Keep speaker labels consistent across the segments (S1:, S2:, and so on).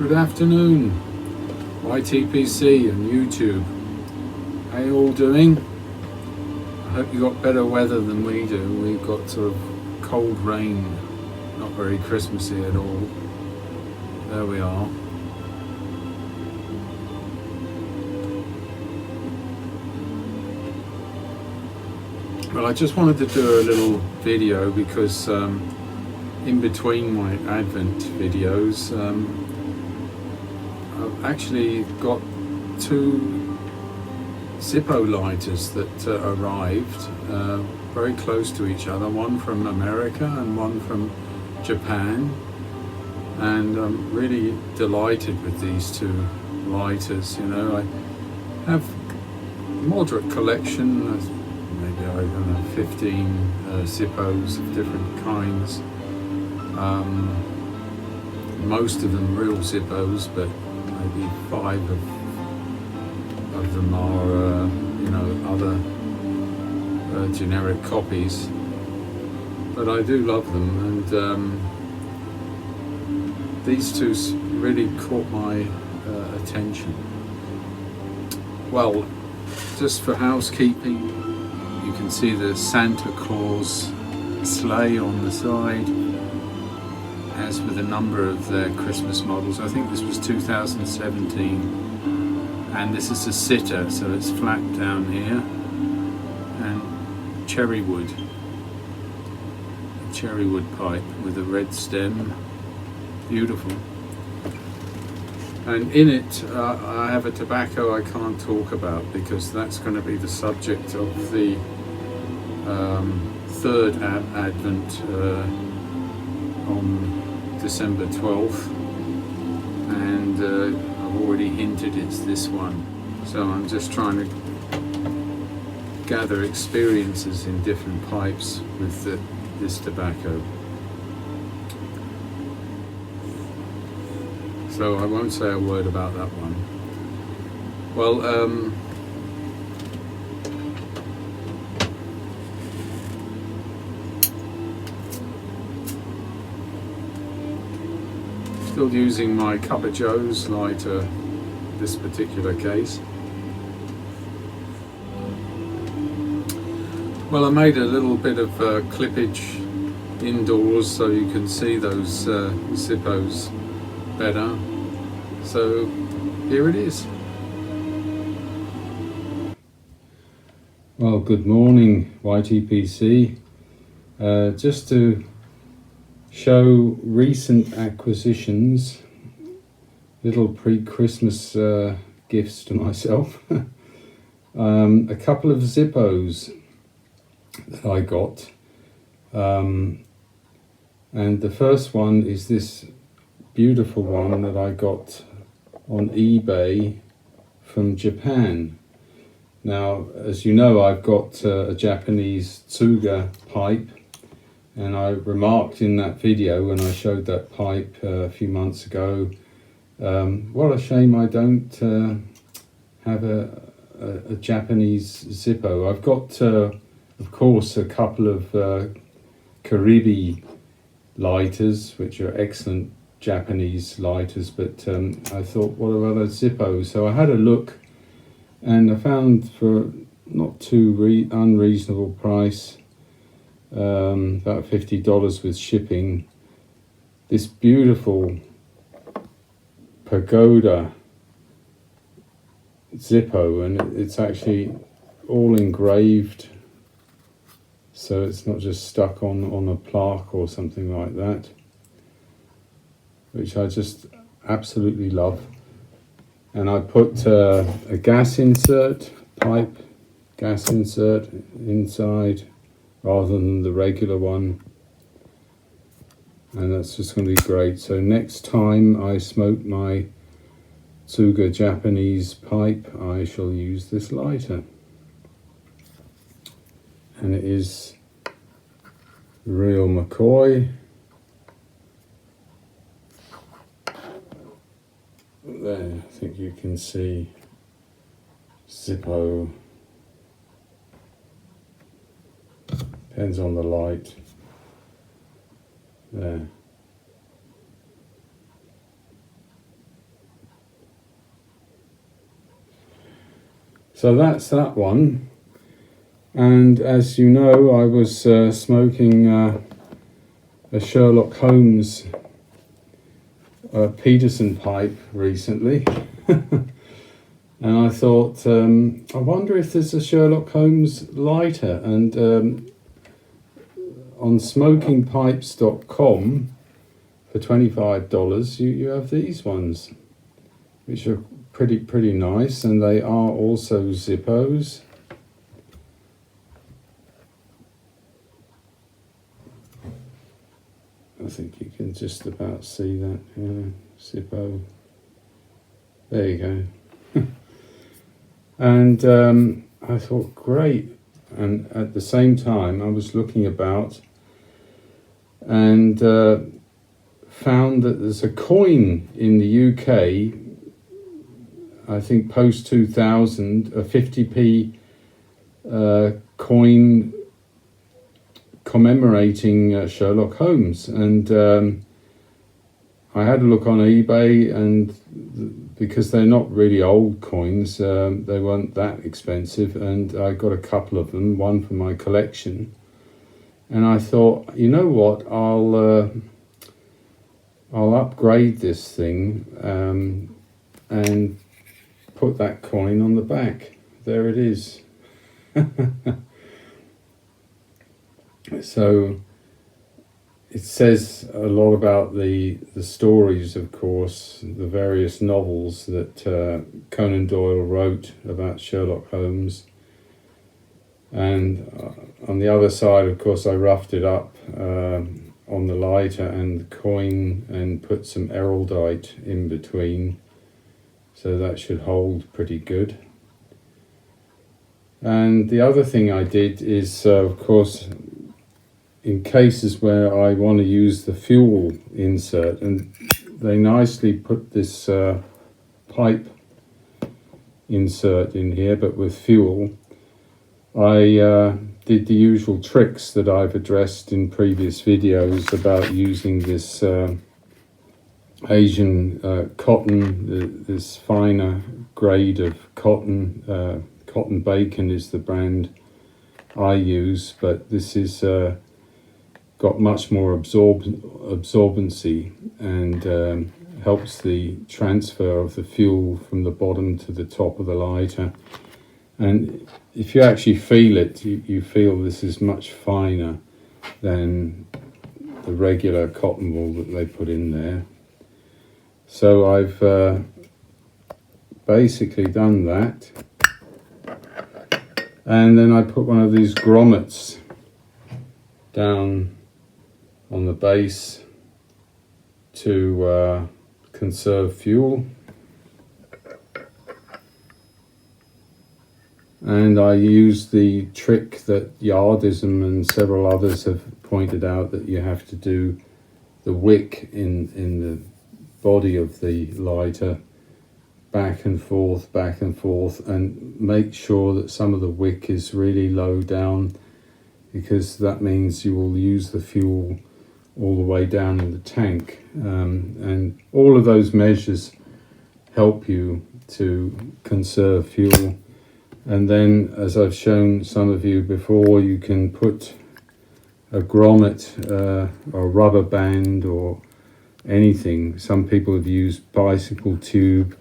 S1: Good afternoon, YTPC and YouTube. How you all doing? I hope you got better weather than we do. We've got sort of cold rain, not very Christmassy at all. There we are. Well, I just wanted to do a little video because in between my Advent videos, I've actually got two Zippo lighters that arrived very close to each other, one from America and one from Japan, and I'm really delighted with these two lighters. You know, I have a moderate collection, maybe I don't know, 15 Zippos of different kinds. Most of them real Zippos, but maybe 5 of them are, you know, other generic copies. But I do love them, and these two really caught my attention. Well, just for housekeeping, you can see the Santa Claus sleigh on the side, as with a number of their Christmas models. I think this was 2017, and this is a sitter, so it's flat down here, and cherry wood pipe with a red stem, beautiful. And in it I have a tobacco I can't talk about because that's going to be the subject of the third Advent on December 12th, and I've already hinted it's this one, so I'm just trying to gather experiences in different pipes with this tobacco. So I won't say a word about that one. Well, still using my Cup of Joe's lighter, this particular case. Well, I made a little bit of clippage indoors so you can see those Zippos better. So here it is. Well, good morning, YTPC. Just to show recent acquisitions, little pre-Christmas gifts to myself. A couple of Zippos that I got, and the first one is this beautiful one that I got on eBay from Japan. Now, as you know, I've got a Japanese Tsuga pipe, and I remarked in that video when I showed that pipe a few months ago, what a shame I don't have a Japanese Zippo. I've got, of course, a couple of Karibi lighters, which are excellent Japanese lighters, but I thought, what about a Zippo? So I had a look, and I found for not too unreasonable price, about $50 with shipping, this beautiful Pagoda Zippo, and it's actually all engraved, so it's not just stuck on a plaque or something like that, which I just absolutely love. And I put a gas insert inside rather than the regular one, and that's just going to be great. So next time I smoke my Tsuga Japanese pipe, I shall use this lighter, and it is real McCoy. There, I think you can see Zippo. Depends on the light. There. So that's that one. And as you know, I was smoking a Sherlock Holmes Peterson pipe recently. And I thought, I wonder if there's a Sherlock Holmes lighter. And on smokingpipes.com for $25, you have these ones, which are pretty nice, and they are also Zippos. I think you can just about see that, Zippo. There you go. And I thought, great. And at the same time, I was looking about and found that there's a coin in the UK, I think post 2000, a 50p coin commemorating Sherlock Holmes. And I had a look on eBay, and because they're not really old coins, they weren't that expensive, and I got a couple of them, one for my collection. And I thought, you know what, I'll upgrade this thing and put that coin on the back. There it is. So it says a lot about the stories, of course, the various novels that Conan Doyle wrote about Sherlock Holmes. And on the other side, of course, I roughed it up on the lighter and the coin and put some eraldite in between. So that should hold pretty good. And the other thing I did is, of course, in cases where I want to use the fuel insert, and they nicely put this pipe insert in here, but with fuel, I did the usual tricks that I've addressed in previous videos about using this Asian cotton, this finer grade of cotton. Cotton Bacon is the brand I use, but this is got much more absorbency and helps the transfer of the fuel from the bottom to the top of the lighter. And if you actually feel it, you feel this is much finer than the regular cotton wool that they put in there. So I've basically done that. And then I put one of these grommets down on the base to conserve fuel. And I used the trick that Yardism and several others have pointed out, that you have to do the wick in the body of the lighter back and forth, and make sure that some of the wick is really low down, because that means you will use the fuel all the way down in the tank. And all of those measures help you to conserve fuel. And then, as I've shown some of you before, you can put a grommet or rubber band or anything. Some people have used bicycle tube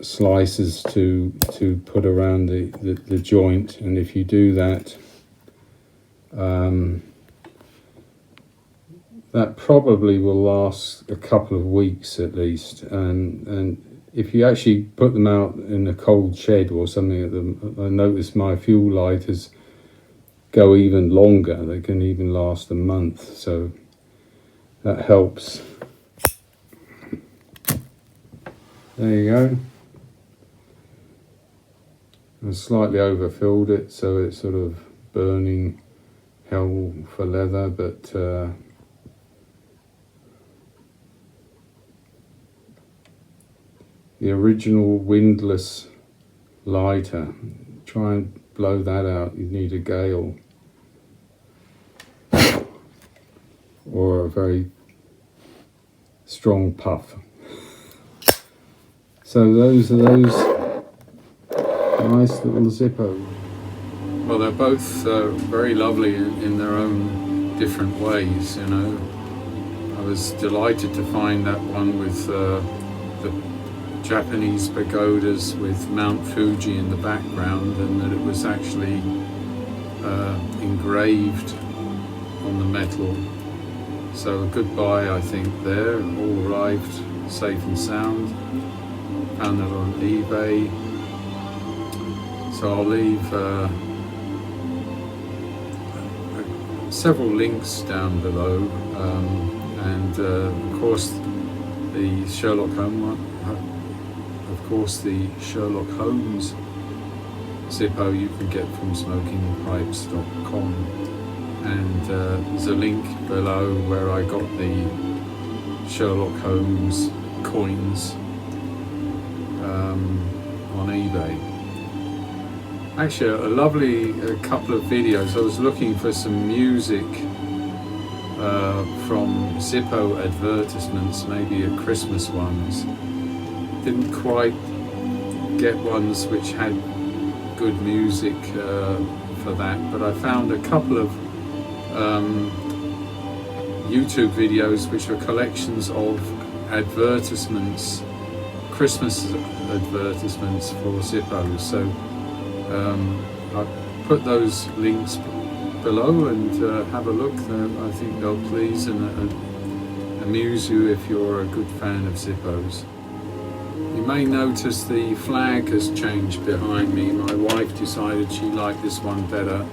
S1: slices to put around the joint, and if you do that, that probably will last a couple of weeks at least. And if you actually put them out in a cold shed or something, I noticed my fuel lighters go even longer. They can even last a month, so that helps. There you go. I slightly overfilled it, so it's sort of burning hell for leather, but the original windless lighter, try and blow that out, you need a gale or a very strong puff. So those are those nice little Zippos. Well, they're both very lovely in their own different ways, you know. I was delighted to find that one with the Japanese pagodas with Mount Fuji in the background, and that it was actually engraved on the metal. So a good buy, I think, there. All arrived safe and sound. Found it on eBay. So I'll leave several links down below, and of course the Sherlock Holmes Zippo you can get from smokingpipes.com, and there's a link below where I got the Sherlock Holmes coins on eBay. Actually, a lovely couple of videos. I was looking for some music from Zippo advertisements, maybe at Christmas ones. Didn't quite get ones which had good music for that, but I found a couple of YouTube videos which are collections of advertisements, Christmas advertisements for Zippos. So I'll put those links below and have a look. I think they'll please and amuse you if you're a good fan of Zippos. You may notice the flag has changed behind me. My wife decided she liked this one better,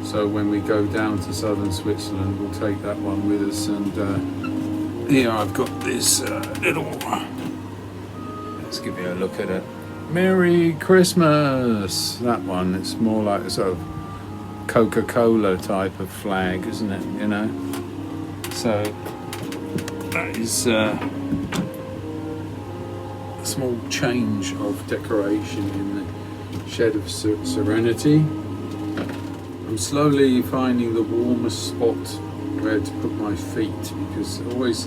S1: so when we go down to southern Switzerland we'll take that one with us. And here I've got this little, let's give you a look at it. Merry Christmas! That one, it's more like a sort of Coca-Cola type of flag, isn't it, you know? So that is a small change of decoration in the shed of serenity. I'm slowly finding the warmest spot where to put my feet, because always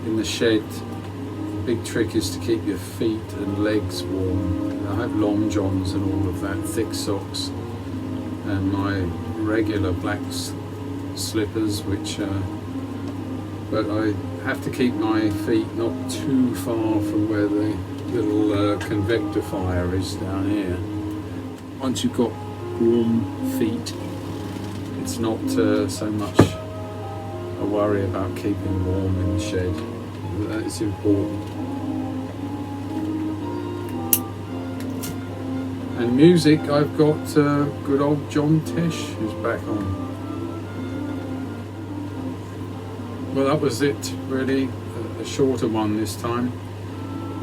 S1: in the shed, the big trick is to keep your feet and legs warm. I have long johns and all of that, thick socks, and my regular black slippers, which but I have to keep my feet not too far from where the little convector fire is down here. Once you've got warm feet, it's not so much a worry about keeping warm in the shed. That is important. And music, I've got good old John Tesh who's back on. Well, that was it, really, a shorter one this time.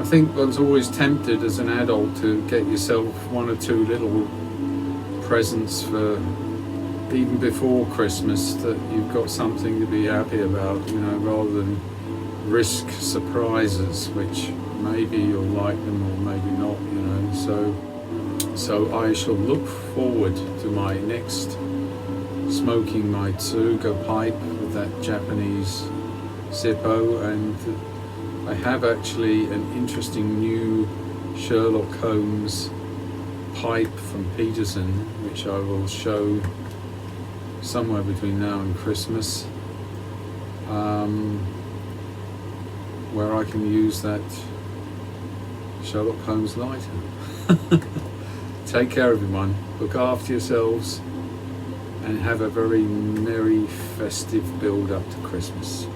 S1: I think one's always tempted as an adult to get yourself one or two little presents for even before Christmas, that you've got something to be happy about, you know, rather than risk surprises, which maybe you'll like them or maybe not, you know. So I shall look forward to my next smoking my tsuga pipe with that Japanese Zippo, and I have actually an interesting new Sherlock Holmes pipe from Peterson, which I will show somewhere between now and Christmas, where I can use that Sherlock Holmes lighter. Take care, everyone. Look after yourselves and have a very merry, festive build up to Christmas.